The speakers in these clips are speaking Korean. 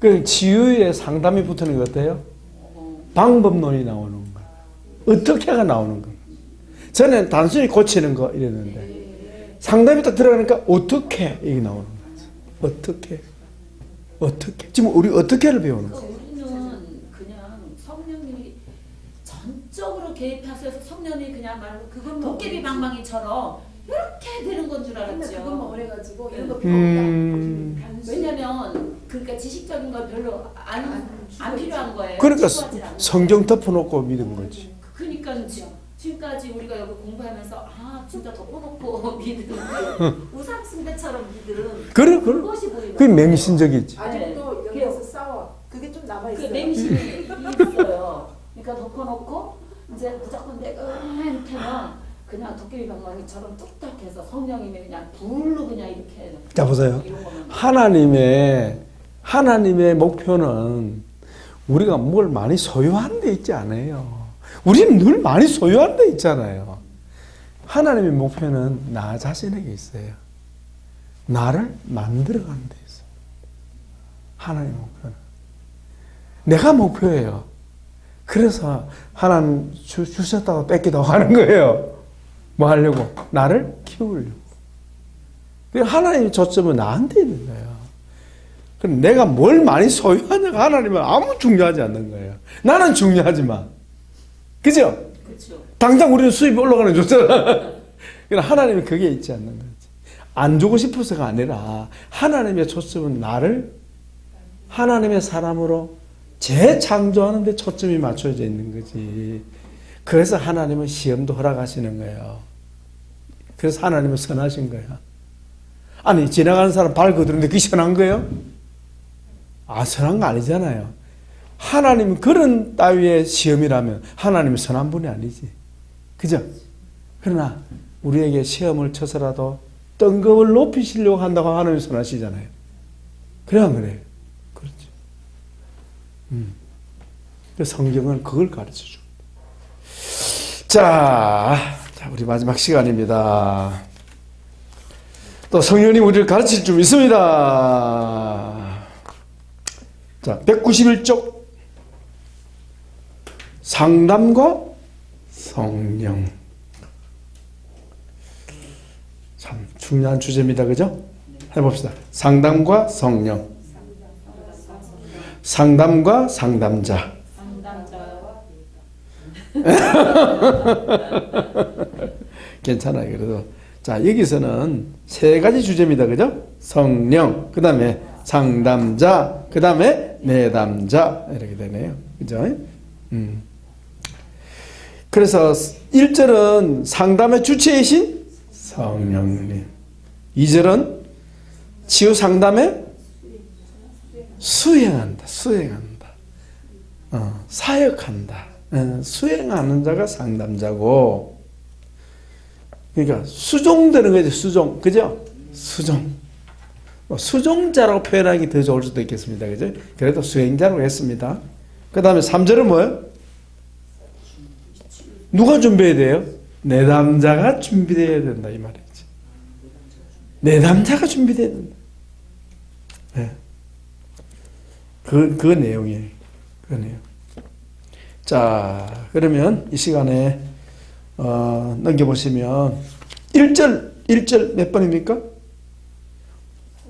그 치유의 상담이 붙는 거 어때요? 방법론이 나오는 거야. 어떻게가 나오는 거야. 저는 단순히 고치는 거 이랬는데 상담이 딱 들어가니까 어떻게 이게 나오는 거지. 어떻게 지금 우리 어떻게를 배우는 거야. 우리는 그냥 성령이 전적으로 개입하셔서 성령이 그냥 말로 그건 도깨비 방망이처럼 이렇게 되는 건 줄 알았죠. 그것만 오래가지고 이런 거 필요 없다. 왜냐면 그러니까 지식적인 걸 별로 안 필요한 거예요. 그러니까 필요하지 않은 성경 덮어놓고 믿은 거지. 그러니까 지금까지 우리가 여기 공부하면서 진짜 덮어놓고 믿음 우상 숭배처럼 믿음 그래. 그것이 보이는 그게 맹신적이지. 아직도 여기서 싸워. 그게 좀 남아있어요. 그 맹신이 있어요. 그러니까 덮어놓고 이제 무조건 내가 한테는 그냥 도깨비 방망이처럼 뚝딱 해서 성령님이 그냥 불로 그냥 이렇게 자 보세요. 이런 거면 하나님의 목표는 우리가 뭘 많이 소유한 데 있지 않아요. 우리는 늘 많이 소유한 데 있잖아요. 하나님의 목표는 나 자신에게 있어요. 나를 만들어가는 데 있어요. 하나님의 목표는 내가 목표예요. 그래서 하나님 주셨다고 뺏기다고 하는 거예요. 뭐 하려고? 나를 키우려고. 하나님의 초점은 나한테 있는 거예요. 그럼 내가 뭘 많이 소유하냐가 하나님은 아무 중요하지 않는 거예요. 나는 중요하지만. 그죠? 그렇죠. 당장 우리는 수입이 올라가는 게 좋잖아. 하나님은 그게 있지 않는 거지. 안 주고 싶어서가 아니라 하나님의 초점은 나를 하나님의 사람으로 재창조하는 데 초점이 맞춰져 있는 거지. 그래서 하나님은 시험도 허락하시는 거예요. 그래서 하나님은 선하신 거야. 아니 지나가는 사람 발 거두는데 그게 선한 거예요? 선한 거 아니잖아요. 하나님은 그런 따위의 시험이라면 하나님은 선한 분이 아니지. 그죠? 그러나 우리에게 시험을 쳐서라도 등급을 높이시려고 한다고 하나님은 선하시잖아요. 그래 안 그래요? 그렇죠. 성경은 그걸 가르쳐줘. 자, 우리 마지막 시간입니다. 또 성령님 우리를 가르칠 줄 있습니다. 자, 191쪽 상담과 성령. 참 중요한 주제입니다. 그죠? 해봅시다. 상담과 성령. 상담과 상담자. 괜찮아요. 그래도 자 여기서는 세 가지 주제입니다. 그죠? 성령, 그 다음에 상담자, 그 다음에 내담자 이렇게 되네요. 그죠? 그래서 1절은 상담의 주체이신 성령님, 2절은 치유 상담의 수행한다. 사역한다. 수행하는 자가 상담자고, 그러니까 수종되는 거죠. 수종, 그죠? 수종자라고 표현하기 더 좋을 수도 있겠습니다. 그죠? 그래도 수행자라고 했습니다. 그 다음에 3절은 뭐예요? 누가 준비해야 돼요? 내담자가 준비되어야 된다 이 말이지. 내담자가 준비되어야 된다. 네. 그 내용이에요. 그 내용. 자, 그러면 이 시간에 넘겨보시면 1절 몇 번입니까?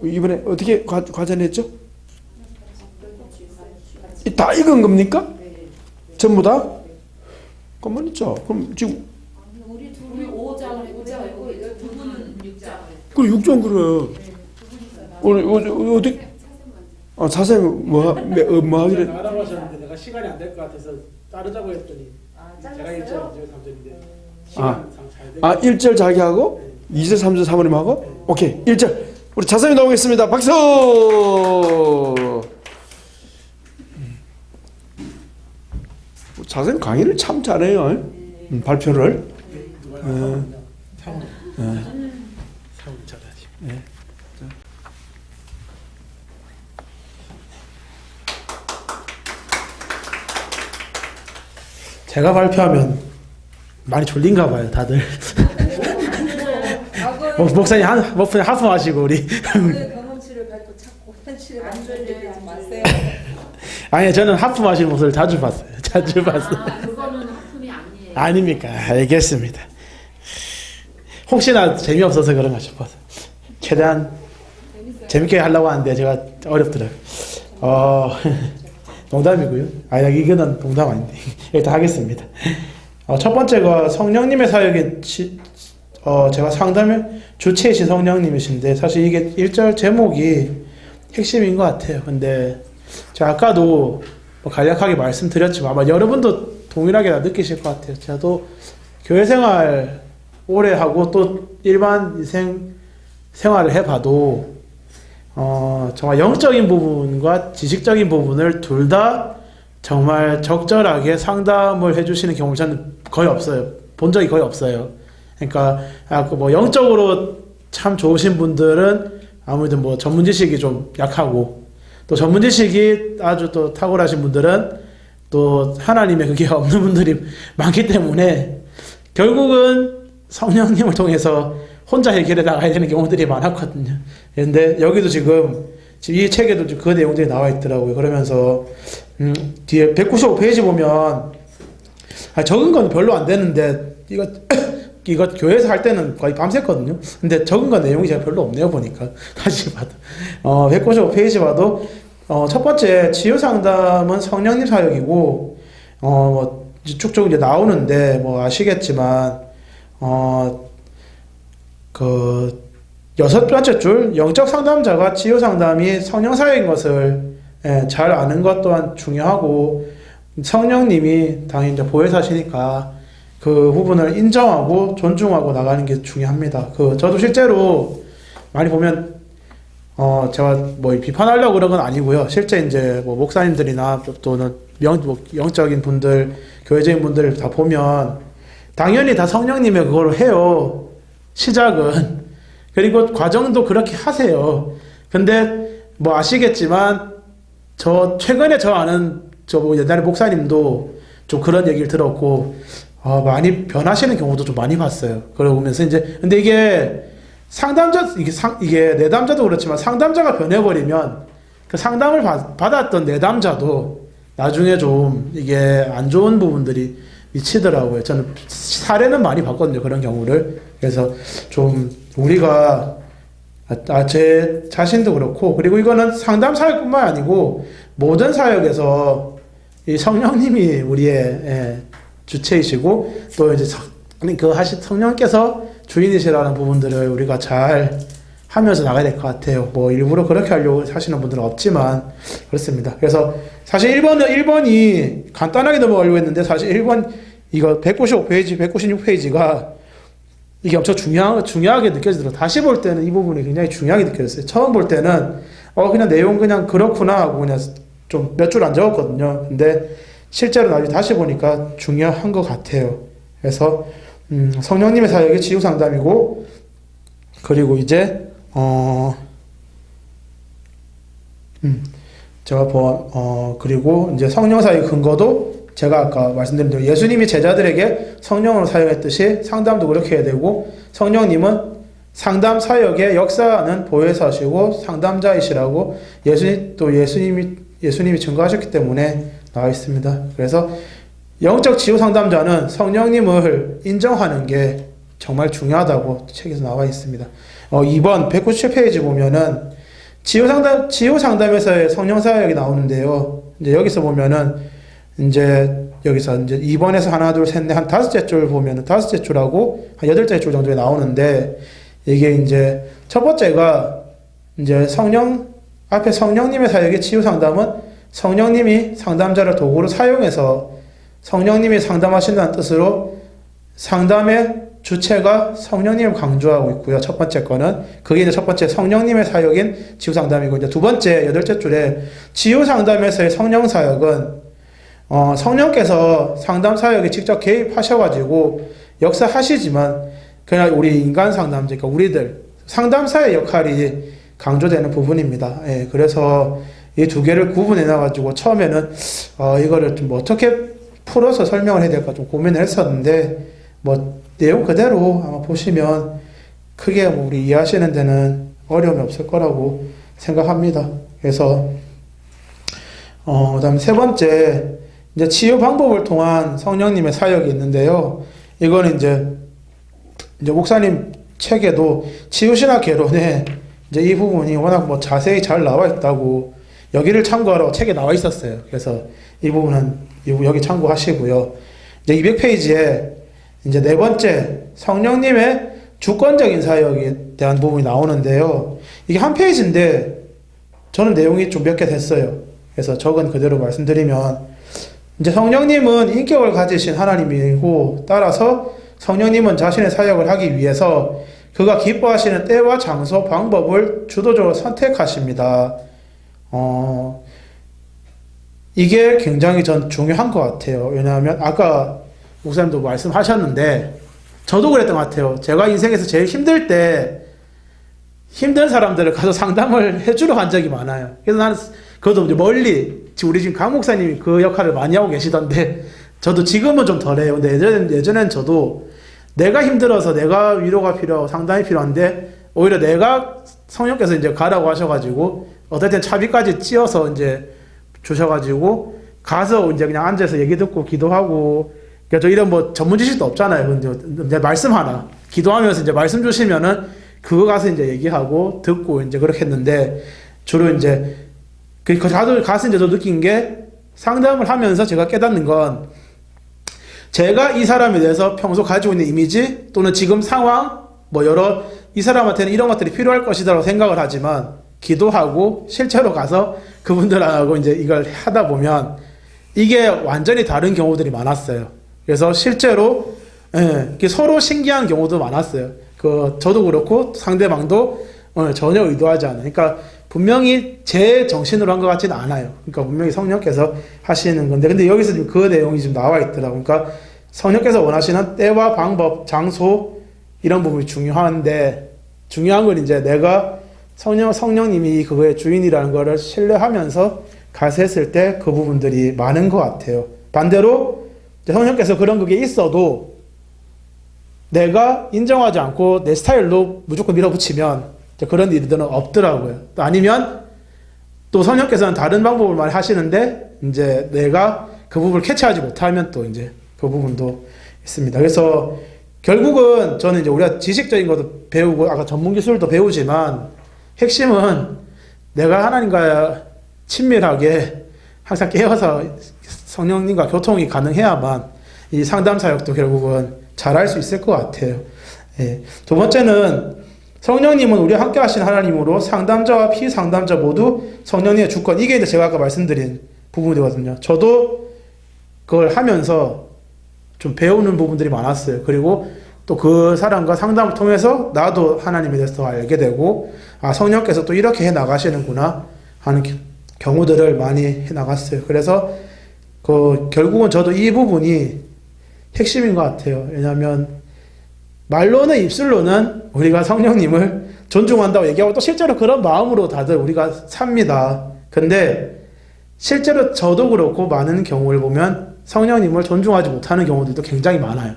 이번에 어떻게 과제냈죠? 다 읽은 겁니까? 전부 다? 그만 있죠. 그럼 지금 우리 둘이 5장을 했고 두 분은 6장. 그 6장 그래. 오늘 어떻게? 자세히 뭐 하기를 알아보셨는데 내가 시간이 안 될 것 같아서 자르자고 했더니 제가 1절, 2절, 3절인데 시간상 잘 되고 1절 자기 하고 2절, 3절 사모님 하고 오케이 1절 우리 자세히 나오겠습니다. 박수. 자세히 강의를 참 잘해요. 발표를. 사원 잘하시. 네. 제가 발표하면 많이 졸린가 봐요, 다들. 목사님 하품하시고 우리. 경험치를 밟고 찾고 현실을 안 졸려요. 마세요. 아니 저는 하품하시는 모습을 자주 봤어요. 자주 봤어요. 그거는 하품이 아니에요. 아닙니까? 알겠습니다. 혹시나 재미없어서 그런가 싶어서 최대한 재밌게 하려고 하는데 제가 어렵더라고요. 농담이고요. 이거는 농담 아닌데 일단 하겠습니다. 첫 번째가 성령님의 사역에 제가 상담의 주체이신 성령님이신데 사실 이게 1절 제목이 핵심인 것 같아요. 근데 제가 아까도 간략하게 말씀드렸지만 아마 여러분도 동일하게 다 느끼실 것 같아요. 저도 교회 생활 오래 하고 또 일반 인생 생활을 해봐도 정말 영적인 부분과 지식적인 부분을 둘 다 정말 적절하게 상담을 해주시는 경우는 저는 거의 없어요. 본 적이 거의 없어요. 그러니까 뭐 영적으로 참 좋으신 분들은 아무래도 뭐 전문 지식이 좀 약하고 또 전문 지식이 아주 또 탁월하신 분들은 또 하나님의 그게 없는 분들이 많기 때문에 결국은 성령님을 통해서 혼자 해결해 나가야 되는 경우들이 많았거든요. 그런데 여기도 지금 이 책에도 그 내용들이 나와 있더라고요. 그러면서 뒤에 195페이지 보면 적은 건 별로 안 되는데 이거 교회에서 할 때는 거의 밤샜거든요. 근데 적은 건 내용이 제가 별로 없네요. 보니까 다시 봐도 195페이지 봐도 첫 번째 치유 상담은 성령님 사역이고 뭐 쭉쭉 이제 나오는데 뭐 아시겠지만 그 6번째 줄 영적 상담자가 치유 상담이 성령 사역인 것을 잘 아는 것 또한 중요하고 성령님이 당연히 이제 보혜사시니까 그 부분을 인정하고 존중하고 나가는 게 중요합니다. 저도 실제로 많이 보면 제가 뭐 비판하려고 그런 건 아니고요. 실제 이제 뭐 목사님들이나 또는 영적인 분들, 교회적인 분들을 다 보면 당연히 다 성령님의 그걸 해요. 시작은. 그리고 과정도 그렇게 하세요. 근데 뭐 아시겠지만 최근에 아는 뭐 옛날에 목사님도 좀 그런 얘기를 들었고 많이 변하시는 경우도 좀 많이 봤어요. 그러면서 이제 근데 이게 이게 내담자도 그렇지만 상담자가 변해버리면 그 상담을 받았던 내담자도 나중에 좀 이게 안 좋은 부분들이 미치더라고요. 저는 사례는 많이 봤거든요. 그런 경우를. 그래서 좀 우리가 제 자신도 그렇고 그리고 이거는 상담 사역뿐만 아니고 모든 사역에서 이 성령님이 우리의 주체이시고 또 이제 성령께서 주인이시라는 부분들을 우리가 잘 하면서 나가야 될 것 같아요. 뭐 일부러 그렇게 하려고 하시는 분들은 없지만 그렇습니다. 그래서 사실 1번이 간단하게 넘어가려고 했는데 사실 1번 이거 195페이지, 196페이지가 이게 엄청 중요하게 느껴지더라고요. 다시 볼 때는 이 부분이 굉장히 중요하게 느껴졌어요. 처음 볼 때는 그냥 내용 그냥 그렇구나 하고 그냥 좀 몇 줄 안 적었거든요. 근데 실제로 나중에 다시 보니까 중요한 것 같아요. 그래서 성령님의 사역이 치유 상담이고 그리고 이제 제가 그리고 이제 성령 사역의 근거도 제가 아까 말씀드린 대로 예수님이 제자들에게 성령으로 사역했듯이 상담도 그렇게 해야 되고 성령님은 상담 사역의 역사는 보혜사시고 상담자이시라고 예수님이 증거하셨기 때문에 나와 있습니다. 그래서 영적 치유 상담자는 성령님을 인정하는 게 정말 중요하다고 책에서 나와 있습니다. 2번 197페이지 보면은 치유 상담에서의 성령 사역이 나오는데요. 이제 여기서 보면은 여기서 2번에서 하나, 둘, 셋, 넷, 한 5째 줄 보면은 5째 줄하고 한 8째 줄 정도에 나오는데 이게 이제 첫 번째가 이제 앞에 성령님의 사역의 치유 상담은 성령님이 상담자를 도구로 사용해서 성령님이 상담하신다는 뜻으로 상담의 주체가 성령님을 강조하고 있고요. 첫 번째 거는 그게 이제 첫 번째 성령님의 사역인 치유 상담이고 이제 두 번째 8째 줄에 치유 상담에서의 성령 사역은 성령께서 상담 사역에 직접 개입하셔가지고 역사하시지만 그냥 우리 인간 상담자, 그러니까 우리들 상담사의 역할이 강조되는 부분입니다. 예, 그래서 이 두 개를 구분해놔가지고 처음에는 이거를 좀 어떻게 풀어서 설명을 해야 될까 좀 고민을 했었는데 뭐 내용 그대로 아마 보시면 크게 우리 이해하시는 데는 어려움이 없을 거라고 생각합니다. 그래서 그다음 세 번째 이제 치유 방법을 통한 성령님의 사역이 있는데요. 이거는 이제 목사님 책에도 치유신학 개론에 이제 이 부분이 워낙 뭐 자세히 잘 나와 있다고 여기를 참고하라고 책에 나와 있었어요. 그래서 이 부분은 여기 참고하시고요. 이제 200페이지에 이제 네 번째 성령님의 주권적인 사역에 대한 부분이 나오는데요. 이게 한 페이지인데 저는 내용이 좀 몇 개 됐어요. 그래서 적은 그대로 말씀드리면 이제 성령님은 인격을 가지신 하나님이고 따라서 성령님은 자신의 사역을 하기 위해서 그가 기뻐하시는 때와 장소, 방법을 주도적으로 선택하십니다. 이게 굉장히 전 중요한 것 같아요. 왜냐하면 아까 목사님도 말씀하셨는데 저도 그랬던 것 같아요. 제가 인생에서 제일 힘들 때 힘든 사람들을 가서 상담을 해주러 간 적이 많아요. 그래서 나는 그것도 이제 멀리 우리 지금 강 목사님이 그 역할을 많이 하고 계시던데 저도 지금은 좀 덜해요. 근데 예전엔 저도 내가 힘들어서 내가 위로가 필요하고 상담이 필요한데 오히려 내가 성령께서 이제 가라고 하셔가지고 어떨 땐 차비까지 찧어서 이제 주셔가지고 가서 이제 그냥 앉아서 얘기 듣고 기도하고 그러니까 저 이런 뭐 전문 지식도 없잖아요. 근데 이제 말씀 하나 기도하면서 이제 말씀 주시면은 그거 가서 이제 얘기하고 듣고 이제 그렇게 했는데 주로 이제 가서 이제 저 느낀 게 상담을 하면서 제가 깨닫는 건 제가 이 사람에 대해서 평소 가지고 있는 이미지 또는 지금 상황 뭐 여러 이 사람한테는 이런 것들이 필요할 것이다라고 생각을 하지만 기도하고 실제로 가서 그분들하고 이제 이걸 하다 보면 이게 완전히 다른 경우들이 많았어요. 그래서 실제로 서로 신기한 경우도 많았어요. 저도 그렇고 상대방도 전혀 의도하지 않아요. 그러니까 분명히 제 정신으로 한 것 같지는 않아요. 그러니까 분명히 성령께서 하시는 건데, 근데 여기서 지금 그 내용이 좀 나와 있더라고요. 그러니까 성령께서 원하시는 때와 방법, 장소 이런 부분이 중요한데 중요한 건 이제 내가 성령님이 그거의 주인이라는 거를 신뢰하면서 가서 했을 때 그 부분들이 많은 것 같아요. 반대로 성령께서 그런 그게 있어도 내가 인정하지 않고 내 스타일로 무조건 밀어붙이면 그런 일들은 없더라고요. 또 아니면 또 성령께서는 다른 방법을 말하시는데 이제 내가 그 부분을 캐치하지 못하면 또 이제 그 부분도 있습니다. 그래서 결국은 저는 이제 우리가 지식적인 것도 배우고 아까 전문 기술도 배우지만 핵심은 내가 하나님과 친밀하게 항상 깨어서 성령님과 교통이 가능해야만 이 상담 사역도 결국은 잘할 수 있을 것 같아요. 예. 두 번째는 성령님은 우리와 함께 하신 하나님으로 상담자와 피상담자 모두 성령님의 주권. 이게 이제 제가 아까 말씀드린 부분이거든요. 저도 그걸 하면서 좀 배우는 부분들이 많았어요. 그리고 또 그 사람과 상담을 통해서 나도 하나님에 대해서 더 알게 되고 성령께서 또 이렇게 해 나가시는구나 하는 경우들을 많이 해 나갔어요. 그래서 결국은 저도 이 부분이 핵심인 것 같아요. 왜냐하면 말로는 입술로는 우리가 성령님을 존중한다고 얘기하고 또 실제로 그런 마음으로 다들 우리가 삽니다. 근데 실제로 저도 그렇고 많은 경우를 보면 성령님을 존중하지 못하는 경우들도 굉장히 많아요.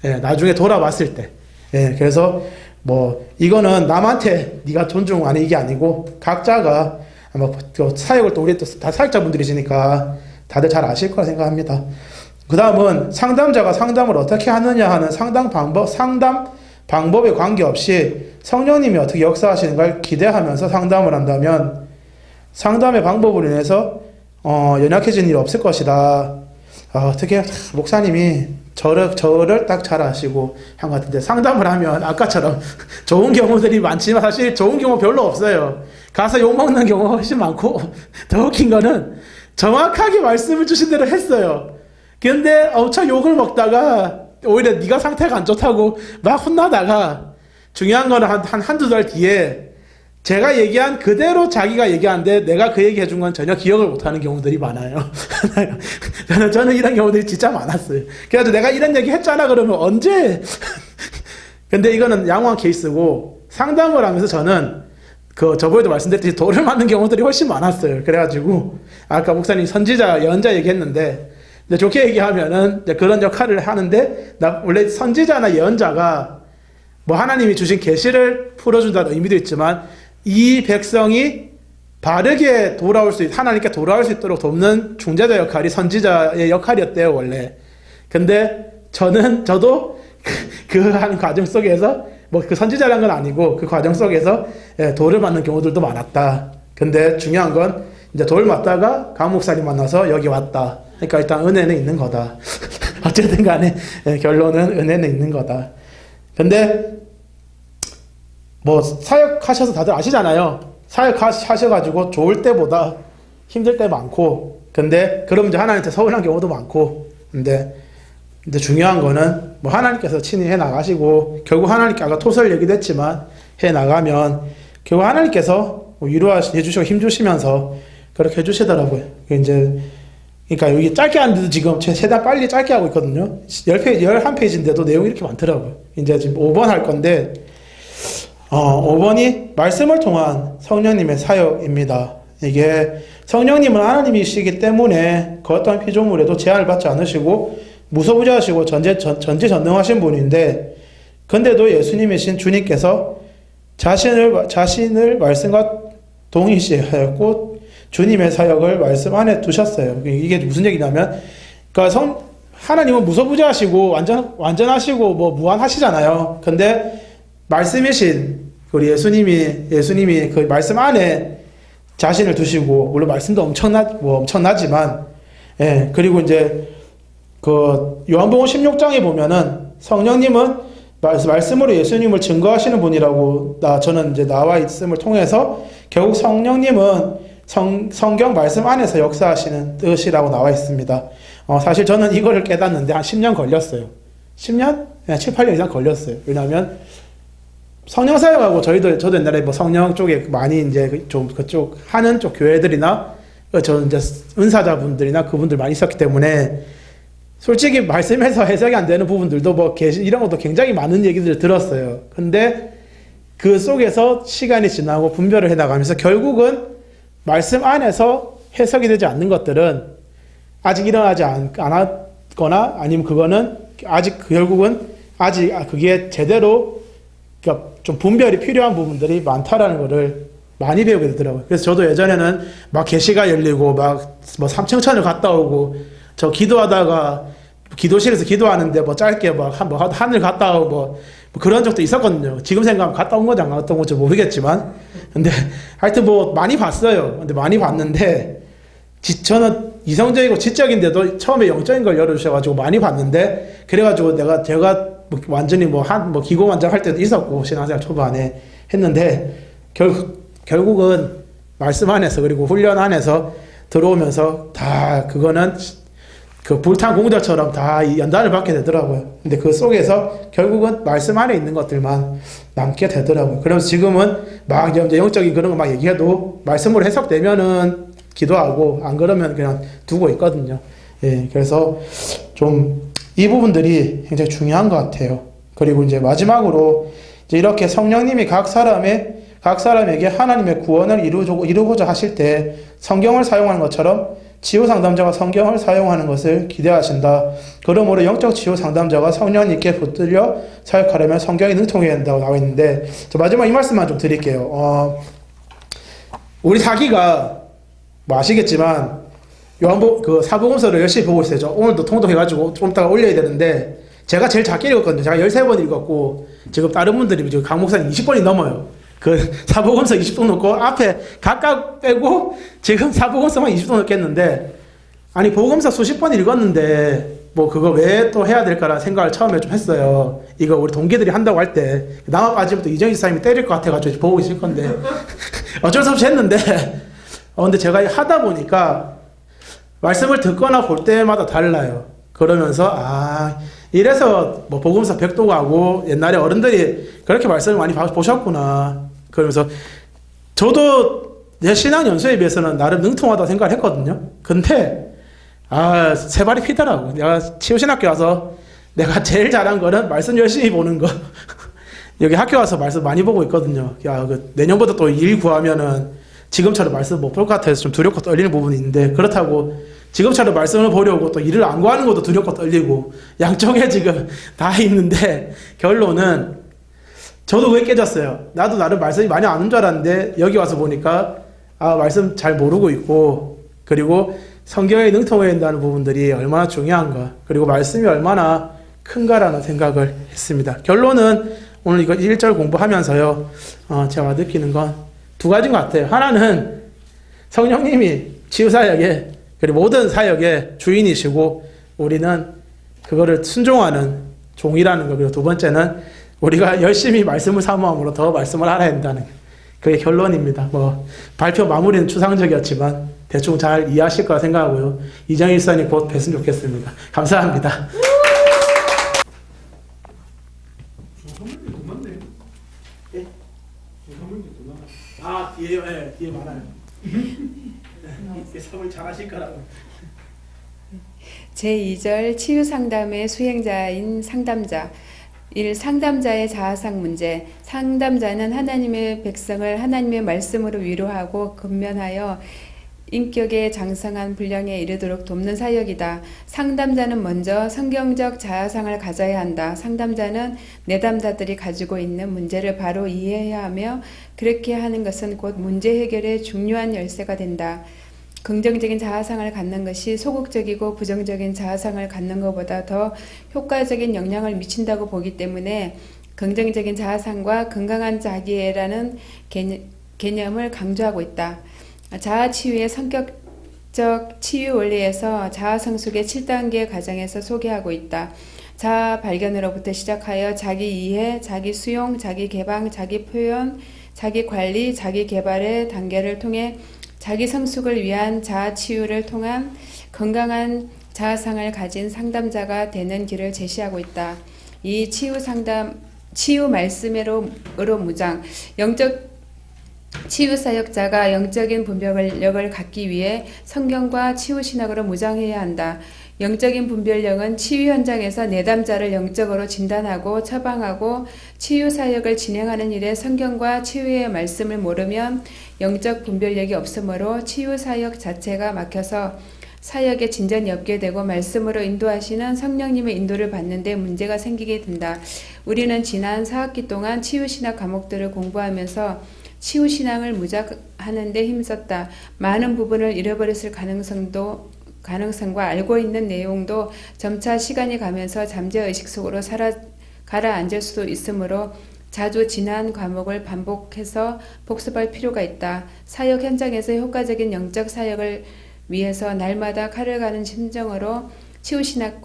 예, 나중에 돌아봤을 때. 예, 그래서 뭐 이거는 남한테 네가 존중하는 이게 아니고 각자가 아마 사역을 또 우리 또 다 사역자분들이시니까 다들 잘 아실 거라 생각합니다. 그 다음은 상담자가 상담을 어떻게 하느냐 하는 상담 방법에 관계없이 성령님이 어떻게 역사하시는가를 기대하면서 상담을 한다면 상담의 방법으로 인해서 연약해진 일이 없을 것이다. 어떻게 목사님이 저를 딱 잘 아시고 한 것 같은데 상담을 하면 아까처럼 좋은 경우들이 많지만 사실 좋은 경우 별로 없어요. 가서 욕먹는 경우가 훨씬 많고 더 웃긴 거는 정확하게 말씀을 주신 대로 했어요. 근데 엄청 욕을 먹다가 오히려 네가 상태가 안 좋다고 막 혼나다가 중요한 거는 한두 달 뒤에 제가 얘기한 그대로 자기가 얘기하는데 내가 그 얘기 해준 건 전혀 기억을 못하는 경우들이 많아요. 저는 이런 경우들이 진짜 많았어요. 그래서 내가 이런 얘기 했잖아 그러면 언제? 근데 이거는 양호한 케이스고 상담을 하면서 저는 저번에도 말씀드렸듯이 돌을 맞는 경우들이 훨씬 많았어요. 그래가지고 아까 목사님 선지자, 예언자 얘기했는데 좋게 얘기하면은 그런 역할을 하는데 원래 선지자나 예언자가 뭐 하나님이 주신 계시를 풀어준다는 의미도 있지만 이 백성이 바르게 하나님께 돌아올 수 있도록 돕는 중재자 역할이 선지자의 역할이었대요, 원래. 근데 저도 그 한 과정 속에서, 뭐 그 선지자라는 건 아니고, 그 과정 속에서 돌을 맞는 경우들도 많았다. 근데 중요한 건, 이제 돌 맞다가 강 목사님 만나서 여기 왔다. 그러니까 일단 은혜는 있는 거다. 어쨌든 간에 결론은 은혜는 있는 거다. 근데, 뭐 사역하셔서 다들 아시잖아요. 사역하셔가지고 좋을 때보다 힘들 때 많고, 근데 그럼 이제 하나님한테 서운한 경우도 많고, 근데 중요한 거는 뭐 하나님께서 친히 해 나가시고, 결국 하나님께 아까 토설 얘기도 했지만 해 나가면 결국 하나님께서 뭐 위로해 주시고 힘 주시면서 그렇게 해 주시더라고요. 그러니까 여기 짧게 하는데도 지금 최대한 빨리 짧게 하고 있거든요. 10페이지, 11페이지인데도 내용이 이렇게 많더라고요. 이제 지금 5번 할 건데, 5번이 말씀을 통한 성령님의 사역입니다. 이게 성령님은 하나님이시기 때문에 그 어떠한 피조물에도 제한을 받지 않으시고 무소부재하시고 전지전능하신 분인데, 근데도 예수님이신 주님께서 자신을 말씀과 동일시하였고 주님의 사역을 말씀 안에 두셨어요. 이게 무슨 얘기냐면, 그러니까 하나님은 무소부재하시고 완전하시고 뭐 무한하시잖아요. 근데 말씀이신 우리 예수님이 그 말씀 안에 자신을 두시고, 물론 말씀도 엄청나지만, 그리고 이제 그 요한복음 16장에 보면은 성령님은 말씀으로 예수님을 증거하시는 분이라고 저는 이제 나와 있음을 통해서 결국 성령님은 성경 말씀 안에서 역사하시는 뜻이라고 나와 있습니다. 사실 저는 이거를 깨닫는데 한 10년 걸렸어요. 10년? 7, 8년 이상 걸렸어요. 왜냐하면 성령 사역하고 저도 옛날에 뭐 성령 쪽에 많이 이제 좀 그쪽 하는 쪽 교회들이나 저 이제 은사자분들이나 그분들 많이 있었기 때문에 솔직히 말씀에서 해석이 안 되는 부분들도 뭐 이런 것도 굉장히 많은 얘기들을 들었어요. 근데 그 속에서 시간이 지나고 분별을 해 나가면서 결국은 말씀 안에서 해석이 되지 않는 것들은 아직 일어나지 않았거나 아니면 그거는 아직 결국은 아직 그게 제대로 그러니까 좀 분별이 필요한 부분들이 많다라는 거를 많이 배우게 되더라고요. 그래서 저도 예전에는 막 계시가 열리고 막 뭐 삼층천을 갔다 오고, 저 기도하다가 기도실에서 기도하는데 뭐 짧게 뭐 하늘 갔다 오고 뭐 그런 적도 있었거든요. 지금 생각하면 갔다 온 건지 안 갔다 온 건지 모르겠지만, 근데 하여튼 뭐 많이 봤어요. 근데 많이 봤는데 저는 이성적이고 지적인데도 처음에 영적인 걸 열어주셔가지고 많이 봤는데, 그래가지고 제가 완전히 기고만장 할 때도 있었고, 신앙생활 초반에 했는데, 결국은 말씀 안에서 그리고 훈련 안에서 들어오면서 다 그거는 그 불탄 공들처럼 다 연단을 받게 되더라고요. 근데 그 속에서 결국은 말씀 안에 있는 것들만 남게 되더라고요. 그래서 지금은 막 영적인 그런 거 막 얘기해도 말씀으로 해석되면은 기도하고, 안 그러면 그냥 두고 있거든요. 그래서 좀 이 부분들이 굉장히 중요한 것 같아요. 그리고 이제 마지막으로 이제 이렇게 성령님이 각 사람에게 하나님의 구원을 이루고자 하실 때 성경을 사용하는 것처럼 치유 상담자가 성경을 사용하는 것을 기대하신다. 그러므로 영적 치유 상담자가 성령님께 붙들려 사역하려면 성경이 능통해야 된다고 나와 있는데, 저 마지막 이 말씀만 좀 드릴게요. 우리 사기가 뭐 아시겠지만 사복음서를 열심히 보고 있어요. 저 오늘도 통독해가지고 좀 이따가 올려야 되는데, 제가 제일 작게 읽었거든요. 제가 13번 읽었고, 지금 다른 분들이 지금 강 목사님 20번이 넘어요. 그 사복음서 20번 넘고, 앞에 각각 빼고 지금 사복음서만 20번 넘겠는데, 아니 복음서 수십 번 읽었는데 뭐 그거 왜 또 해야 될까라는 생각을 처음에 좀 했어요. 이거 우리 동기들이 한다고 할 때 나만 빠지면 또 이정희 지사님이 때릴 것 같아가지고 보고 있을 건데 어쩔 수 없이 했는데, 근데 제가 하다 보니까 말씀을 듣거나 볼 때마다 달라요. 그러면서 이래서 뭐 복음서 백도가고 옛날에 어른들이 그렇게 말씀을 많이 보셨구나. 그러면서 저도 내 신앙 연수에 비해서는 나름 능통하다고 생각을 했거든요. 근데 세 발이 피더라고. 내가 치유신학교 와서 내가 제일 잘한 거는 말씀 열심히 보는 거. 여기 학교 와서 말씀 많이 보고 있거든요. 내년부터 또 일 구하면은 지금처럼 말씀 못 볼 것 같아서 좀 두렵고 떨리는 부분이 있는데, 그렇다고 지금처럼 말씀을 보려고 또 일을 안 구하는 것도 두렵고 떨리고 양쪽에 지금 다 있는데, 결론은 저도 그게 깨졌어요. 나도 나름 말씀이 많이 아는 줄 알았는데 여기 와서 보니까 말씀 잘 모르고 있고, 그리고 성경에 능통해야 된다는 부분들이 얼마나 중요한가, 그리고 말씀이 얼마나 큰가라는 생각을 했습니다. 결론은 오늘 이거 1절 공부하면서요, 제가 느끼는 건 두 가지인 것 같아요. 하나는 성령님이 치유사역의, 그리고 모든 사역의 주인이시고, 우리는 그거를 순종하는 종이라는 거. 그리고 두 번째는 우리가 열심히 말씀을 사모함으로 더 말씀을 알아야 된다는 게 그게 결론입니다. 발표 마무리는 추상적이었지만 대충 잘 이해하실 거라 생각하고요. 이정일 선이 곧 뵀으면 좋겠습니다. 감사합니다. 뒤에요? 네, 뒤에 많아요. 선물 잘 하실 거라고. 제2절 치유상담의 수행자인 상담자. 1. 상담자의 자아상 문제. 상담자는 하나님의 백성을 하나님의 말씀으로 위로하고 근면하여 인격의 장성한 분량에 이르도록 돕는 사역이다. 상담자는 먼저 성경적 자아상을 가져야 한다. 상담자는 내담자들이 가지고 있는 문제를 바로 이해해야 하며 그렇게 하는 것은 곧 문제 해결의 중요한 열쇠가 된다. 긍정적인 자아상을 갖는 것이 소극적이고 부정적인 자아상을 갖는 것보다 더 효과적인 영향을 미친다고 보기 때문에 긍정적인 자아상과 건강한 자기애라는 개념을 강조하고 있다. 자아치유의 성격적 치유 원리에서 자아성숙의 7단계 과정에서 소개하고 있다. 자아 발견으로부터 시작하여 자기 이해, 자기 수용, 자기 개방, 자기 표현, 자기 관리, 자기 개발의 단계를 통해 자기 성숙을 위한 자아 치유를 통한 건강한 자아상을 가진 상담자가 되는 길을 제시하고 있다. 이 치유 말씀으로 무장, 영적 치유 사역자가 영적인 분별력을 갖기 위해 성경과 치유 신학으로 무장해야 한다. 영적인 분별력은 치유 현장에서 내담자를 영적으로 진단하고 처방하고 치유 사역을 진행하는 일에 성경과 치유의 말씀을 모르면 영적 분별력이 없으므로 치유 사역 자체가 막혀서 사역에 진전이 없게 되고 말씀으로 인도하시는 성령님의 인도를 받는 데 문제가 생기게 된다. 우리는 지난 4학기 동안 치유신학 과목들을 공부하면서 치유신앙을 무작하는 데 힘썼다. 많은 부분을 잃어버렸을 가능성과 알고 있는 내용도 점차 시간이 가면서 잠재의식 속으로 가라앉을 수도 있으므로 자주 지난 과목을 반복해서 복습할 필요가 있다. 사역 현장에서 효과적인 영적 사역을 위해서 날마다 칼을 가는 심정으로 치유신학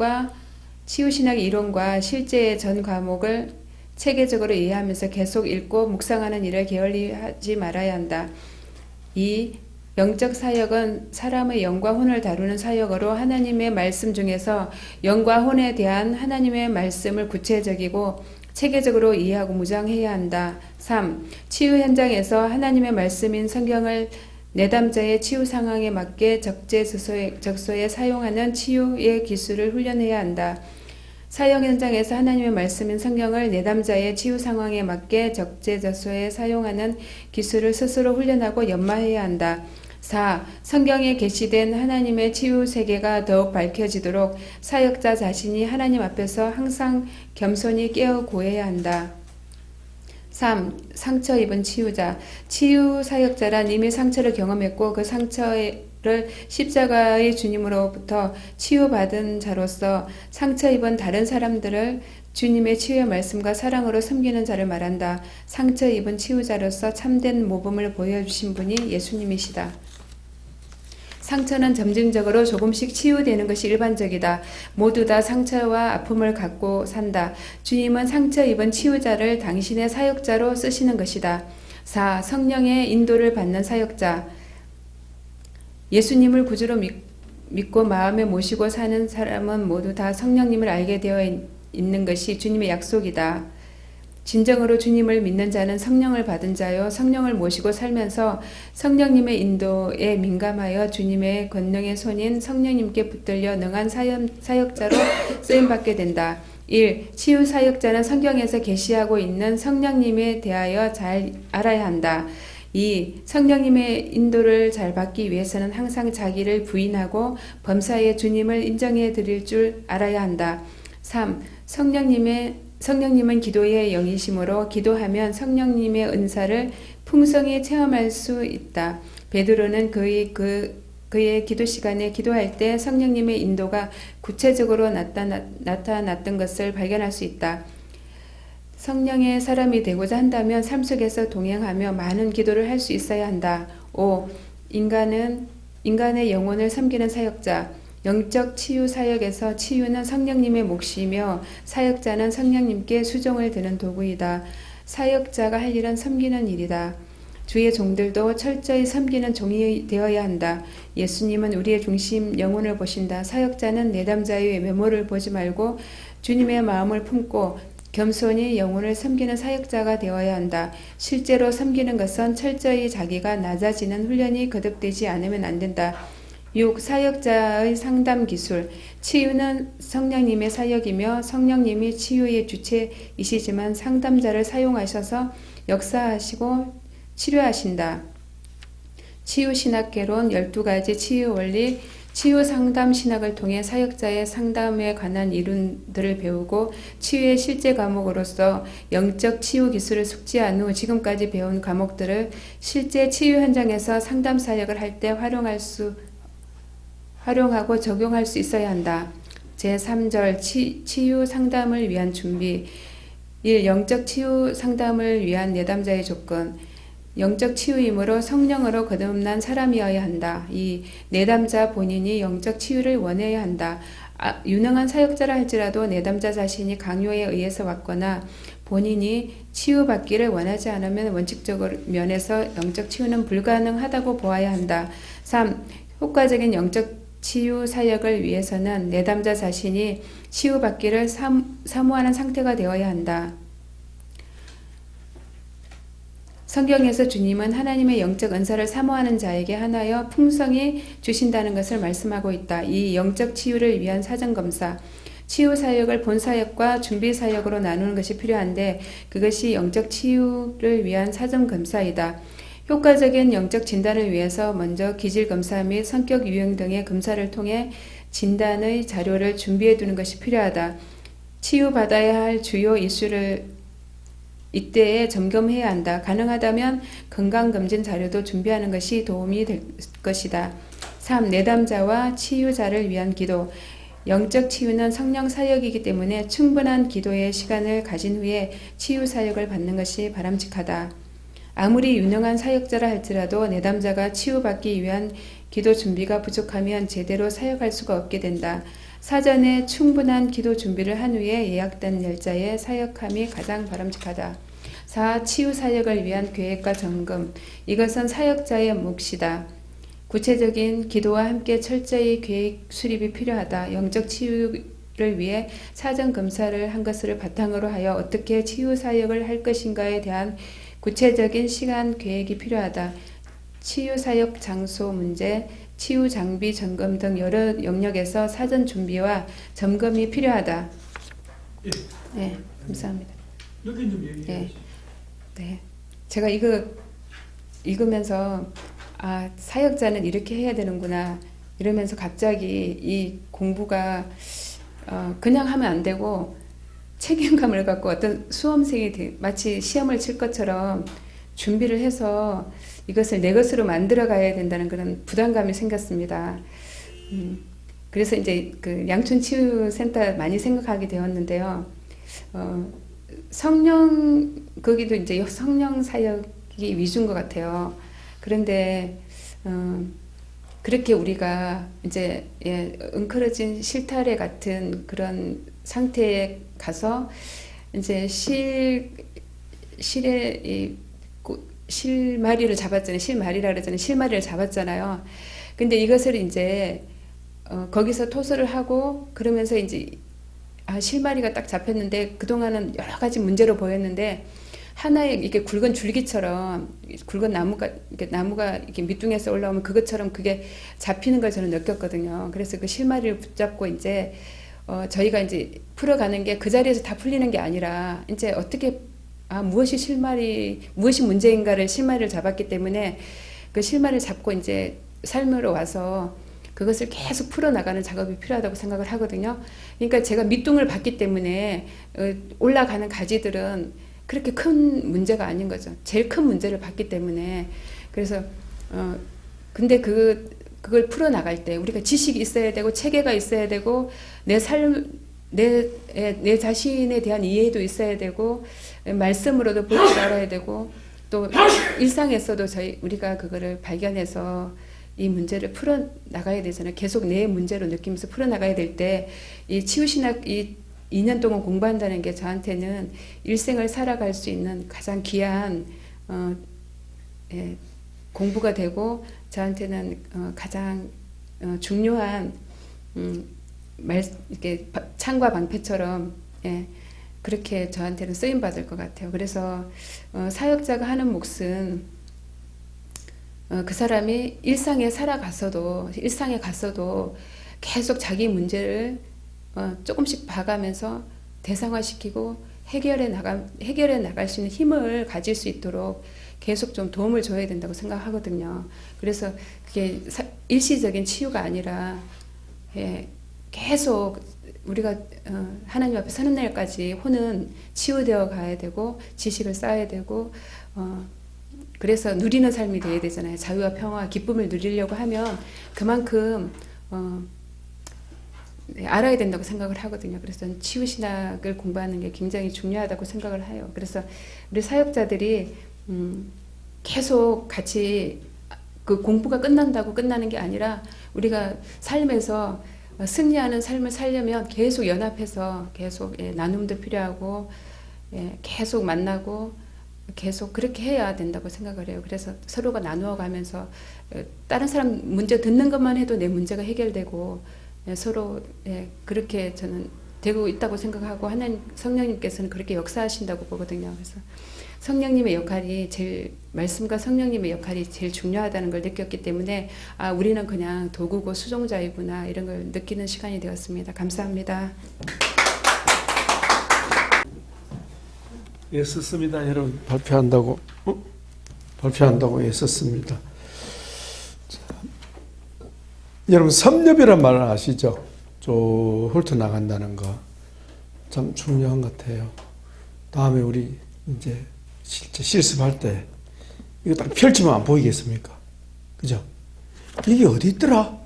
이론과 실제의 전 과목을 체계적으로 이해하면서 계속 읽고 묵상하는 일을 게을리하지 말아야 한다. 2. 영적 사역은 사람의 영과 혼을 다루는 사역으로 하나님의 말씀 중에서 영과 혼에 대한 하나님의 말씀을 구체적이고 체계적으로 이해하고 무장해야 한다. 3. 치유 현장에서 하나님의 말씀인 성경을 내담자의 치유 상황에 맞게 적소에 사용하는 치유의 기술을 훈련해야 한다. 사역 현장에서 하나님의 말씀인 성경을 내담자의 치유 상황에 맞게 적재적소에 사용하는 기술을 스스로 훈련하고 연마해야 한다. 4. 성경에 계시된 하나님의 치유 세계가 더욱 밝혀지도록 사역자 자신이 하나님 앞에서 항상 겸손히 깨어 구해야 한다. 3. 상처 입은 치유자. 치유 사역자란 이미 상처를 경험했고 그 상처를 십자가의 주님으로부터 치유받은 자로서 상처 입은 다른 사람들을 주님의 치유의 말씀과 사랑으로 섬기는 자를 말한다. 상처 입은 치유자로서 참된 모범을 보여주신 분이 예수님이시다. 상처는 점진적으로 조금씩 치유되는 것이 일반적이다. 모두 다 상처와 아픔을 갖고 산다. 주님은 상처 입은 치유자를 당신의 사역자로 쓰시는 것이다. 4. 성령의 인도를 받는 사역자. 예수님을 구주로 믿고 마음에 모시고 사는 사람은 모두 다 성령님을 알게 되어 있는 것이 주님의 약속이다. 진정으로 주님을 믿는 자는 성령을 받은 자요 성령을 모시고 살면서 성령님의 인도에 민감하여 주님의 권능의 손인 성령님께 붙들려 능한 사역자로 쓰임받게 된다. 1. 치유 사역자는 성경에서 계시하고 있는 성령님에 대하여 잘 알아야 한다. 2. 성령님의 인도를 잘 받기 위해서는 항상 자기를 부인하고 범사에 주님을 인정해 드릴 줄 알아야 한다. 3. 성령님은 기도의 영이시므로 기도하면 성령님의 은사를 풍성히 체험할 수 있다. 베드로는 그의 기도 시간에 기도할 때 성령님의 인도가 구체적으로 나타났던 것을 발견할 수 있다. 성령의 사람이 되고자 한다면 삶 속에서 동행하며 많은 기도를 할 수 있어야 한다. 5. 인간의 영혼을 섬기는 사역자. 영적 치유 사역에서 치유는 성령님의 몫이며 사역자는 성령님께 수종을 드는 도구이다. 사역자가 할 일은 섬기는 일이다. 주의 종들도 철저히 섬기는 종이 되어야 한다. 예수님은 우리의 중심 영혼을 보신다. 사역자는 내담자의 외모를 보지 말고 주님의 마음을 품고 겸손히 영혼을 섬기는 사역자가 되어야 한다. 실제로 섬기는 것은 철저히 자기가 낮아지는 훈련이 거듭되지 않으면 안 된다. 6. 사역자의 상담 기술. 치유는 성령님의 사역이며 성령님이 치유의 주체이시지만 상담자를 사용하셔서 역사하시고 치료하신다. 치유신학개론 12가지 치유 원리, 치유 상담 신학을 통해 사역자의 상담에 관한 이론들을 배우고 치유의 실제 과목으로서 영적 치유 기술을 숙지한 후 지금까지 배운 과목들을 실제 치유 현장에서 상담 사역을 할 때 활용하고 적용할 수 있어야 한다. 제3절 치유 상담을 위한 준비. 1. 영적 치유 상담을 위한 내담자의 조건. 영적 치유이므로 성령으로 거듭난 사람이어야 한다. 2. 내담자 본인이 영적 치유를 원해야 한다. 유능한 사역자라 할지라도 내담자 자신이 강요에 의해서 왔거나 본인이 치유받기를 원하지 않으면 원칙적으로 면에서 영적 치유는 불가능하다고 보아야 한다. 3. 효과적인 영적 치유 사역을 위해서는 내담자 자신이 치유받기를 사모하는 상태가 되어야 한다. 성경에서 주님은 하나님의 영적 은사를 사모하는 자에게 하나여 풍성히 주신다는 것을 말씀하고 있다. 이 영적 치유를 위한 사전검사, 치유 사역을 본 사역과 준비 사역으로 나누는 것이 필요한데 그것이 영적 치유를 위한 사전검사이다. 효과적인 영적 진단을 위해서 먼저 기질검사 및 성격 유형 등의 검사를 통해 진단의 자료를 준비해 두는 것이 필요하다. 치유받아야 할 주요 이슈를 이때에 점검해야 한다. 가능하다면 건강검진 자료도 준비하는 것이 도움이 될 것이다. 3. 내담자와 치유자를 위한 기도. 영적 치유는 성령 사역이기 때문에 충분한 기도의 시간을 가진 후에 치유 사역을 받는 것이 바람직하다. 아무리 유능한 사역자라 할지라도 내담자가 치유받기 위한 기도 준비가 부족하면 제대로 사역할 수가 없게 된다. 사전에 충분한 기도 준비를 한 후에 예약된 날짜에 사역함이 가장 바람직하다. 4. 치유 사역을 위한 계획과 점검. 이것은 사역자의 몫이다. 구체적인 기도와 함께 철저히 계획 수립이 필요하다. 영적 치유를 위해 사전 검사를 한 것을 바탕으로 하여 어떻게 치유 사역을 할 것인가에 대한 구체적인 시간 계획이 필요하다. 치유 사역 장소 문제, 치유 장비 점검 등 여러 영역에서 사전 준비와 점검이 필요하다. 예. 네, 감사합니다. 여기 좀 얘기해 네. 주시죠. 네, 제가 이거 읽으면서 사역자는 이렇게 해야 되는구나 이러면서 갑자기 이 공부가 그냥 하면 안 되고 책임감을 갖고 어떤 수험생이 마치 시험을 칠 것처럼 준비를 해서 이것을 내 것으로 만들어 가야 된다는 그런 부담감이 생겼습니다. 그래서 이제 그 양촌치유센터 많이 생각하게 되었는데요. 거기도 이제 성령 사역이 위주인 것 같아요. 그런데 그렇게 우리가 이제 응크러진 실타래 같은 그런 상태에 가서 이제 실마리를 잡았잖아요. 실마리라 그러잖아요. 실마리를 잡았잖아요. 근데 이것을 이제 거기서 토설을 하고 그러면서 이제 실마리가 딱 잡혔는데 그동안은 여러 가지 문제로 보였는데 하나의 이게 굵은 줄기처럼 굵은 나무가 이렇게 밑둥에서 올라오면 그것처럼 그게 잡히는 걸 저는 느꼈거든요. 그래서 그 실마리를 붙잡고 이제 저희가 이제 풀어가는 게 그 자리에서 다 풀리는 게 아니라 이제 어떻게 무엇이 문제인가를 실마리를 잡았기 때문에 그 실마리를 잡고 이제 삶으로 와서 그것을 계속 풀어나가는 작업이 필요하다고 생각을 하거든요. 그러니까 제가 밑둥을 봤기 때문에 올라가는 가지들은 그렇게 큰 문제가 아닌 거죠. 제일 큰 문제를 봤기 때문에. 그래서 근데 그걸 풀어 나갈 때 우리가 지식이 있어야 되고 체계가 있어야 되고 내 자신에 대한 이해도 있어야 되고 말씀으로도 볼 줄 알아야 되고 또 일상에서도 우리가 그거를 발견해서 이 문제를 풀어 나가야 되잖아요. 계속 내 문제로 느끼면서 풀어 나가야 될 때 이 치유신학 이 2년 동안 공부한다는 게 저한테는 일생을 살아갈 수 있는 가장 귀한 공부가 되고 저한테는 가장 중요한 이렇게 창과 방패처럼 그렇게 저한테는 쓰임 받을 것 같아요. 그래서 사역자가 하는 몫은 그 사람이 일상에 갔어도 계속 자기 문제를 조금씩 봐가면서 대상화시키고 해결해 나갈 수 있는 힘을 가질 수 있도록 계속 좀 도움을 줘야 된다고 생각하거든요. 그래서 그게 일시적인 치유가 아니라 계속 우리가 하나님 앞에 서는 날까지 혼은 치유되어 가야 되고 지식을 쌓아야 되고 그래서 누리는 삶이 되어야 되잖아요. 자유와 평화, 기쁨을 누리려고 하면 그만큼 알아야 된다고 생각을 하거든요. 그래서 저는 치유신학을 공부하는 게 굉장히 중요하다고 생각을 해요. 그래서 우리 사역자들이 계속 같이 그 공부가 끝난다고 끝나는 게 아니라 우리가 삶에서 승리하는 삶을 살려면 계속 연합해서 계속 나눔도 필요하고 계속 만나고 계속 그렇게 해야 된다고 생각을 해요. 그래서 서로가 나누어 가면서 다른 사람 문제 듣는 것만 해도 내 문제가 해결되고 서로 그렇게 저는 되고 있다고 생각하고 하나님 성령님께서는 그렇게 역사하신다고 보거든요. 그래서 성령님의 역할이 말씀과 성령님의 역할이 제일 중요하다는 걸 느꼈기 때문에 우리는 그냥 도구고 수종자이구나 이런 걸 느끼는 시간이 되었습니다. 감사합니다. 애썼습니다. 여러분 발표한다고 애썼습니다. 여러분 섭렵이란 말을 아시죠? 저 훑어 나간다는 거 참 중요한 것 같아요. 다음에 우리 이제 실제 실습할 때 이거 딱 펼치면 안 보이겠습니까? 그죠? 이게 어디 있더라?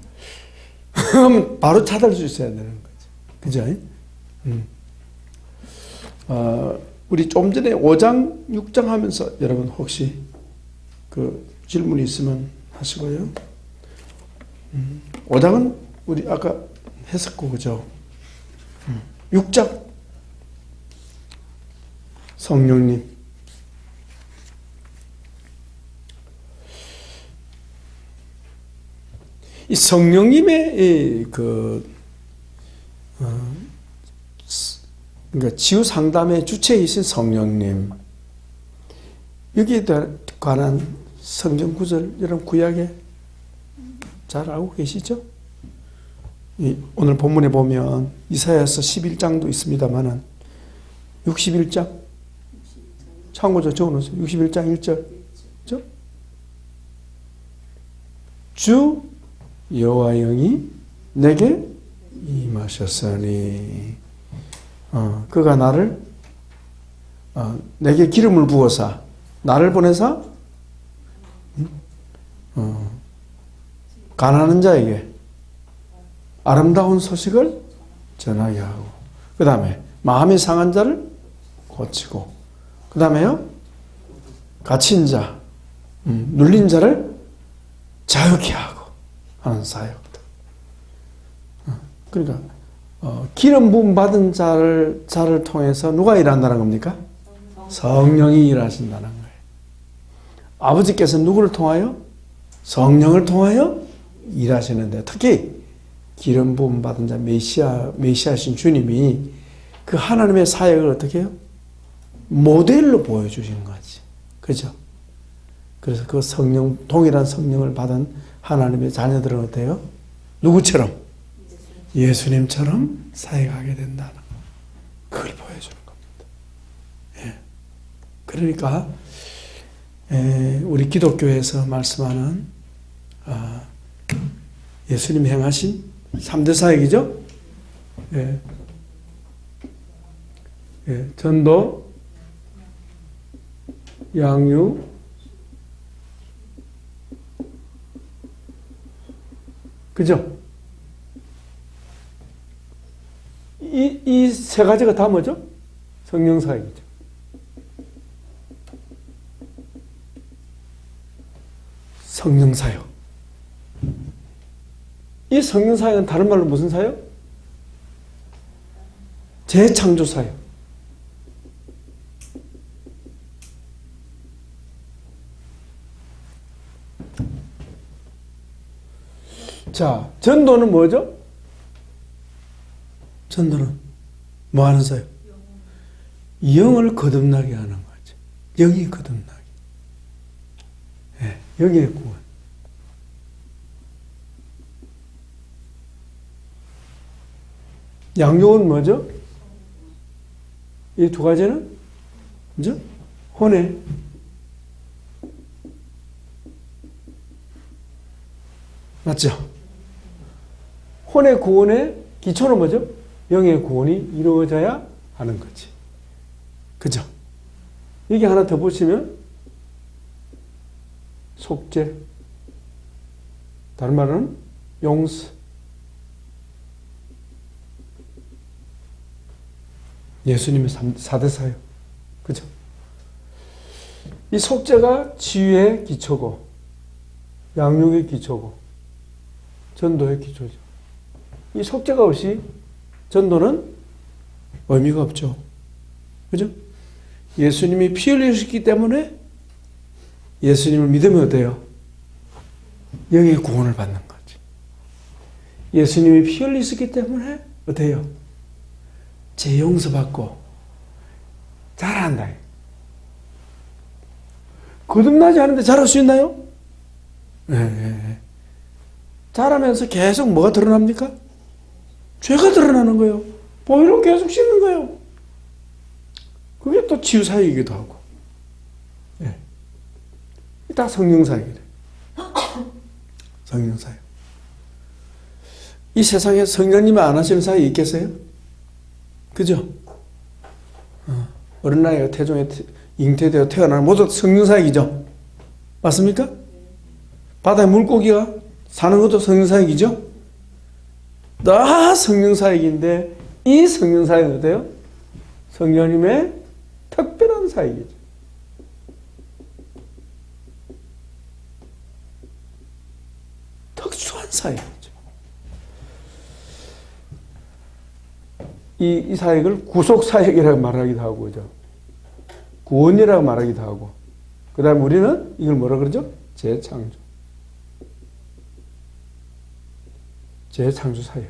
하면 바로 찾을 수 있어야 되는 거죠. 그죠? 우리 좀 전에 5장, 6장 하면서 여러분 혹시 그 질문이 있으면 하시고요. 5장은 우리 아까 했었고, 그죠? 6장. 성령님. 이 성령님의 그러니까 치유 상담의 주체이신 성령님. 여기에 관한 성경 구절 여러분 구약에 잘 알고 계시죠? 오늘 본문에 보면 이사야서 11장도 있습니다만은 61장 참고로 적어놓으세요. 61장 1절 그죠? 주 여호와 영이 내게 임하셨으니 그가 나를 내게 기름을 부어사 나를 보내사 가난한 자에게 아름다운 소식을 전하게 하고 그 다음에 마음이 상한 자를 고치고 그 다음에요 갇힌 자 눌린 자를 자유케 하고 하는 사역들. 그러니까 기름 부음 받은 자를 통해서 누가 일한다는 겁니까? 성령이 일하신다는 거예요. 아버지께서 누구를 통하여? 성령을 통하여 일하시는데 특히 기름 부음 받은 자 메시아신 주님이 그 하나님의 사역을 어떻게 해요? 모델로 보여주신 거지. 그죠? 그래서 그 성령, 동일한 성령을 받은 하나님의 자녀들은 어때요? 누구처럼? 예수님처럼 사역하게 된다는 거. 그걸 보여주는 겁니다. 그러니까 우리 기독교에서 말씀하는 예수님 행하신 3대 사역이죠. 전도, 양육, 그죠? 이 세 가지가 다 뭐죠? 성령 사역이죠. 성령 사역. 이 성령 사역은 다른 말로 무슨 사역? 재창조 사역. 자, 전도는 뭐죠? 전도는 뭐 하는 사역? 영을 거듭나게 하는 거죠. 영이 거듭나게. 예, 영의 구원. 양육은 뭐죠? 이 두 가지는 뭐죠? 혼의 맞죠? 혼의 구원의 기초는 뭐죠? 영의 구원이 이루어져야 하는 거지. 그죠? 여기 하나 더 보시면 속죄, 다른 말은 용서, 예수님의 4대 사역. 그죠? 이 속죄가 치유의 기초고, 양육의 기초고, 전도의 기초죠. 이 속죄가 없이 전도는 의미가 없죠. 그죠? 예수님이 피 흘리셨기 때문에 예수님을 믿으면 어때요? 영의 구원을 받는 거지. 예수님이 피 흘리셨기 때문에 어때요? 죄 용서받고 잘한다. 거듭나지 않은데 잘할 수 있나요? 네. 잘하면서 계속 뭐가 드러납니까? 죄가 드러나는 거예요. 보혈로 계속 씻는 거예요. 그게 또 치유사역이기도 하고. 네. 다 성령사역이래. 성령사역. 이 세상에 성령님이 안 하시는 사역이 있겠어요? 그죠? 어린 나이가 태종에 잉태되어 태어나는 모두 성령사역이죠? 맞습니까? 바다에 물고기가 사는 것도 성령사역이죠? 다 성령사역인데 이 성령사역은 어때요? 성령님의 특별한 사역이죠. 특수한 사역이죠. 이 사역을 구속사역이라고 말하기도 하고, 그죠? 구원이라고 말하기도 하고, 그 다음에 우리는 이걸 뭐라 그러죠? 재창조. 재창조 사역.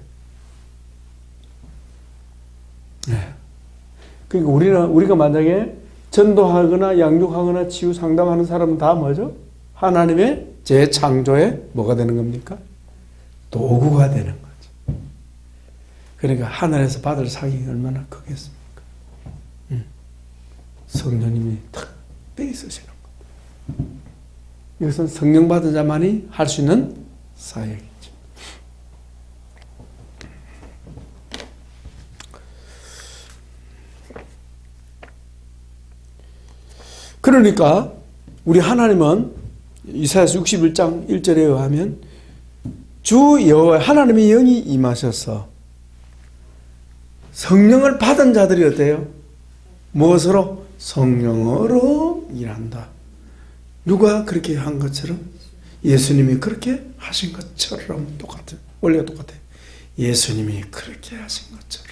네. 그러니까 우리가 만약에 전도하거나 양육하거나 치유 상담하는 사람은 다 뭐죠? 하나님의 재창조에 뭐가 되는 겁니까? 도구가 되는 거죠. 그러니까 하늘에서 받을 상이 얼마나 크겠습니까? 성령님이 특별히 쓰시는 것. 이것은 성령 받은 자만이 할 수 있는 사역이죠. 그러니까 우리 하나님은 이사야서 61장 1절에 의하면 주 여호와 하나님의 영이 임하셔서 성령을 받은 자들이 어때요? 무엇으로? 성령으로 일한다. 누가 그렇게 한 것처럼? 예수님이 그렇게 하신 것처럼 똑같아. 원리가 똑같아. 예수님이 그렇게 하신 것처럼.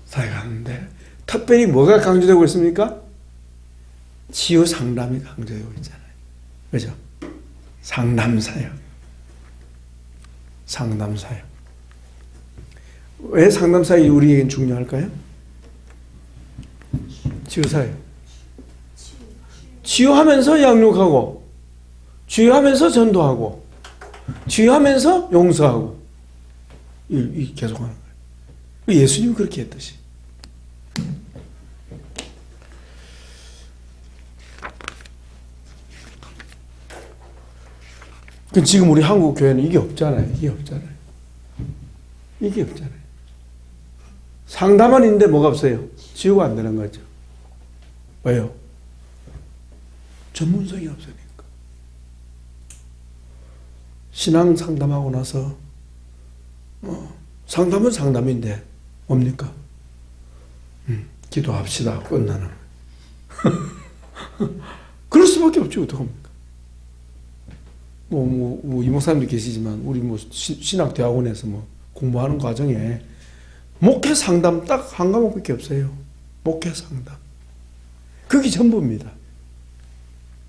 사역하는데 특별히 뭐가 강조되고 있습니까? 치유 상담이 강조되고 있잖아요. 그죠? 상담사역. 상담사역. 왜 상담사역이 우리에겐 중요할까요? 치유사역. 치유하면서 양육하고, 치유하면서 전도하고, 치유하면서 용서하고, 이 계속하는 거예요. 예수님이 그렇게 했듯이. 지금 우리 한국 교회는 이게 없잖아요. 이게 없잖아요. 이게 없잖아요. 상담은 있는데 뭐가 없어요? 치유가 안 되는 거죠. 왜요? 전문성이 없으니까. 신앙 상담하고 나서 상담은 상담인데 뭡니까? 기도합시다. 끝나는. 그럴 수밖에 없죠. 어떡합니까? 이목사님도 계시지만 우리 신학대학원에서 공부하는 과정에 목회 상담 딱 한 과목밖에 없어요. 목회 상담. 그게 전부입니다.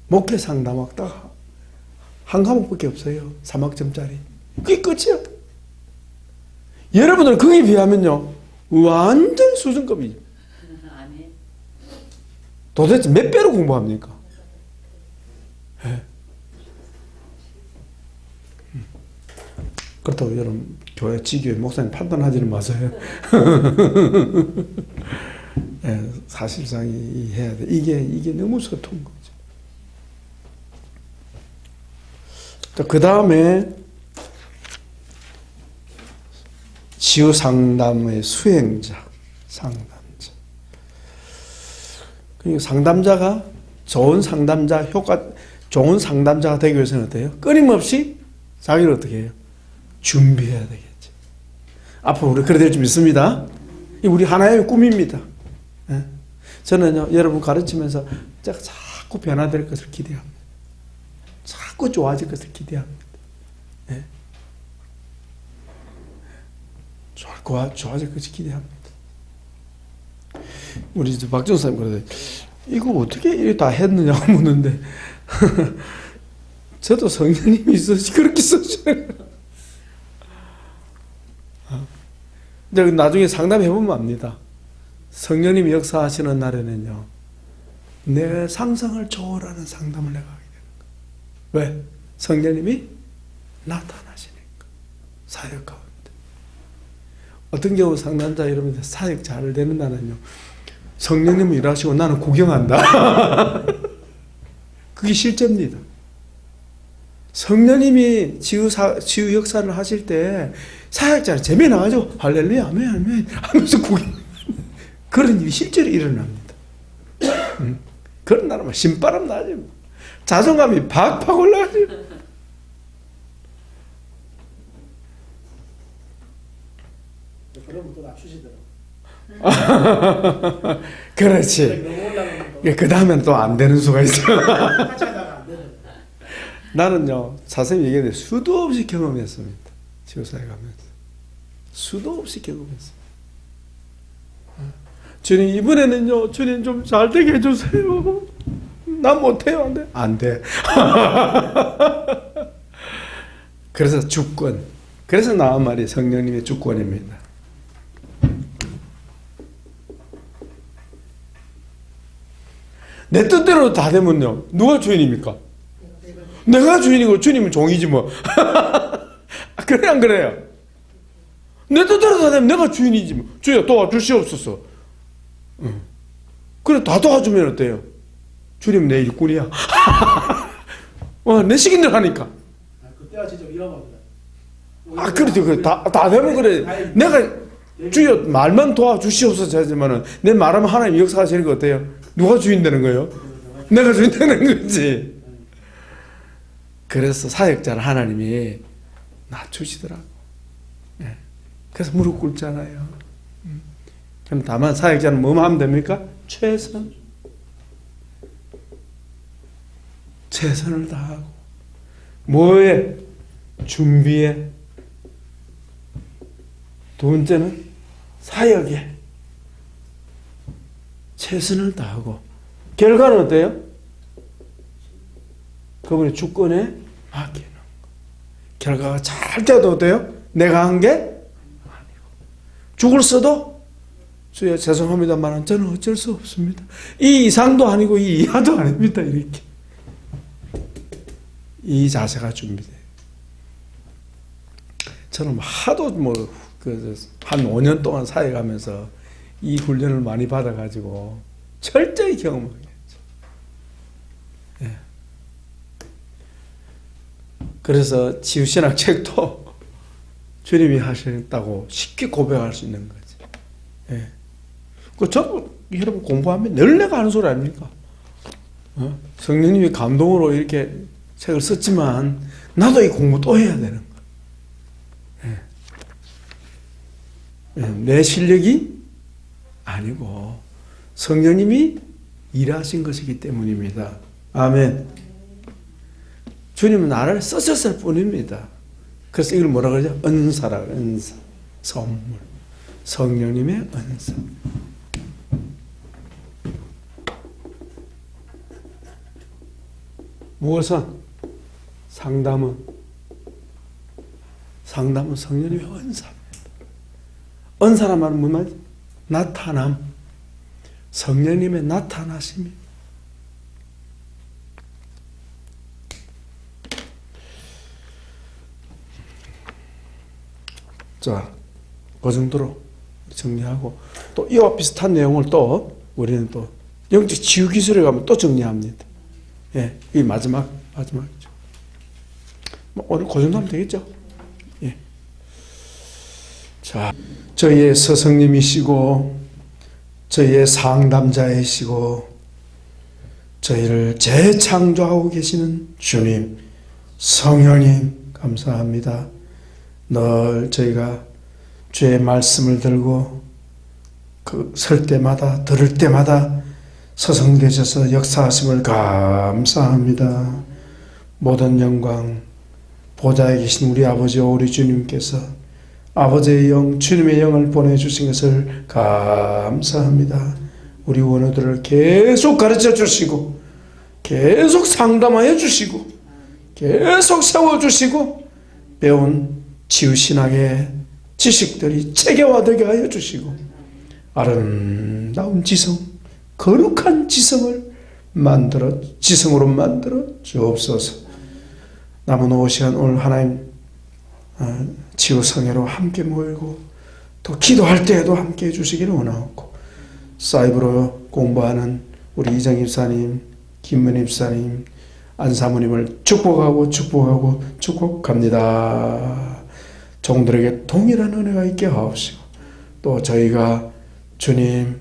목회 상담학 딱 한 과목밖에 없어요. 3학점짜리. 그게 끝이야. 여러분들 거기에 비하면요. 완전 수준급이죠. 아멘. 도대체 몇 배로 공부합니까? 네. 그렇다고 여러분 교회 지교회 목사님 판단하지는 마세요. 네, 사실상 해야 돼. 이게 너무 서툰 거죠. 그 다음에 치유 상담의 수행자, 상담자. 그러니까 상담자가 좋은 상담자가 되기 위해서는 어때요? 끊임없이 자기를 어떻게 해요? 준비해야 되겠죠. 앞으로 우리 그래 될 줄 믿습니다. 이 우리 하나의 꿈입니다. 예? 저는요, 여러분 가르치면서 제가 자꾸 변화될 것을 기대합니다. 자꾸 좋아질 것을 기대합니다. 예? 좋아질 것을 기대합니다. 우리 박정사님 그러더니 이거 어떻게 이렇게 다 했느냐고 묻는데 저도 성령님이 있어서 그렇게 써주는 거예요. 나중에 상담해보면 압니다. 성령님이 역사하시는 날에는요, 내 상상을 초월하는 상담을 내가 하게 되는 거예요. 왜? 성령님이 나타나시니까. 사역 가운데. 어떤 경우 상담자 여러분들 사역 잘 되는 날은요, 성령님이 일하시고 나는 구경한다. 그게 실제입니다. 성령님이 치유 역사를 하실 때 사역자는 재미나가지고 할렐루야 아멘 아멘 하면서 구경. 그런 일이 실제로 일어납니다. 그런 날은 신바람 나지. 자존감이 팍팍 올라가지. 그러면 또 낮추시더라고. 그렇지. 그 다음엔 또 안 되는 수가 있어. 나는요, 자세히 얘기해도 수도 없이 경험했습니다. 치유사에 가면서. 수도 없이 경험했습니다. 주님, 이번에는요, 주님 좀 잘 되게 해주세요. 난 못해요. 안 돼? 안 돼. 그래서 주권. 그래서 나온 말이 성령님의 주권입니다. 내 뜻대로 다 되면요, 누가 주인입니까? 내가 주인이고 주님은 종이지 뭐. 그래 안 그래요? 내 뜻대로 다 되면 내가 주인이지 뭐. 주여 도와주시옵소서. 그래 다 도와주면 어때요? 주님 내 일꾼이야. 내 시킨대로 하니까. 그때가 진짜 위험합니다. 그렇죠. 다 되면 그래. 내가 주여 말만 도와주시옵소서 하지만은 내 말하면 하나님 역사하시는 거 어때요? 누가 주인 되는 거예요? 내가 주인 되는 거지. 그래서 사역자를 하나님이 낮추시더라고. 예. 그래서 무릎 꿇잖아요. 그럼 다만 사역자는 뭐만 하면 됩니까? 최선을 다하고 뭐에? 준비에. 두 번째는 사역에 최선을 다하고 결과는 어때요? 그분의 주권에 맡기는 거. 결과가 잘 돼도 어때요? 내가 한 게 아니고 죽을 써도 주여 죄송합니다만 저는 어쩔 수 없습니다. 이 이상도 아니고 이 이하도 아닙니다. 이렇게 이 자세가 준비돼요. 저는 하도 한 5년 동안 사역하면서 이 훈련을 많이 받아가지고 철저히 경험하게 했죠. 예. 그래서 치유신학 책도 주님이 하셨다고 쉽게 고백할 수 있는 거지. 예. 저 여러분 공부하면 늘 내가 하는 소리 아닙니까? 성령님이 감동으로 이렇게 책을 썼지만 나도 이 공부 또 해야 되는 거야. 예. 내 실력이 아니고 성령님이 일하신 것이기 때문입니다. 아멘. 주님은 나를 쓰셨을 뿐입니다. 그래서 이걸 뭐라 그러죠? 은사라, 은사. 선물. 성령님의 은사. 무엇은? 상담은 성령님의 은사입니다. 은사란 말은 무슨 말이지? 나타남. 성령님의 나타나심입니다. 자, 그 정도로 정리하고 또 이와 비슷한 내용을 또 우리는 또 영적 치유 기술에 가면 또 정리합니다. 예, 이 마지막이죠. 뭐 오늘 그 정도 하면 되겠죠? 예. 자, 저희의 스승님이시고 저희의 상담자이시고 저희를 재창조하고 계시는 주님, 성령님 감사합니다. 늘 저희가 주의 말씀을 들고 설 때마다 들을 때마다 서성되셔서 역사하심을 감사합니다. 모든 영광 보좌에 계신 우리 아버지 우리 주님께서 아버지의 영 주님의 영을 보내주신 것을 감사합니다. 우리 원우들을 계속 가르쳐 주시고 계속 상담하여 주시고 계속 세워주시고 배운 치유신학의 지식들이 체계화되게 하여 주시고 아름다운 지성, 거룩한 지성을 지성으로 만들어 주옵소서. 남은 오후 시간 오늘 하나님 치유성회로 함께 모이고 또 기도할 때에도 함께 해주시기를 원하옵고 사이버로 공부하는 우리 이정 입사님, 김문 입사님, 안사모님을 축복합니다. 종들에게 동일한 은혜가 있게 하옵시고 또 저희가 주님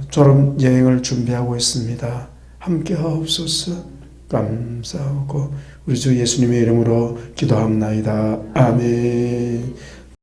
졸업 여행을 준비하고 있습니다. 함께 하옵소서. 감사하고 우리 주 예수님의 이름으로 기도합나이다. 아멘.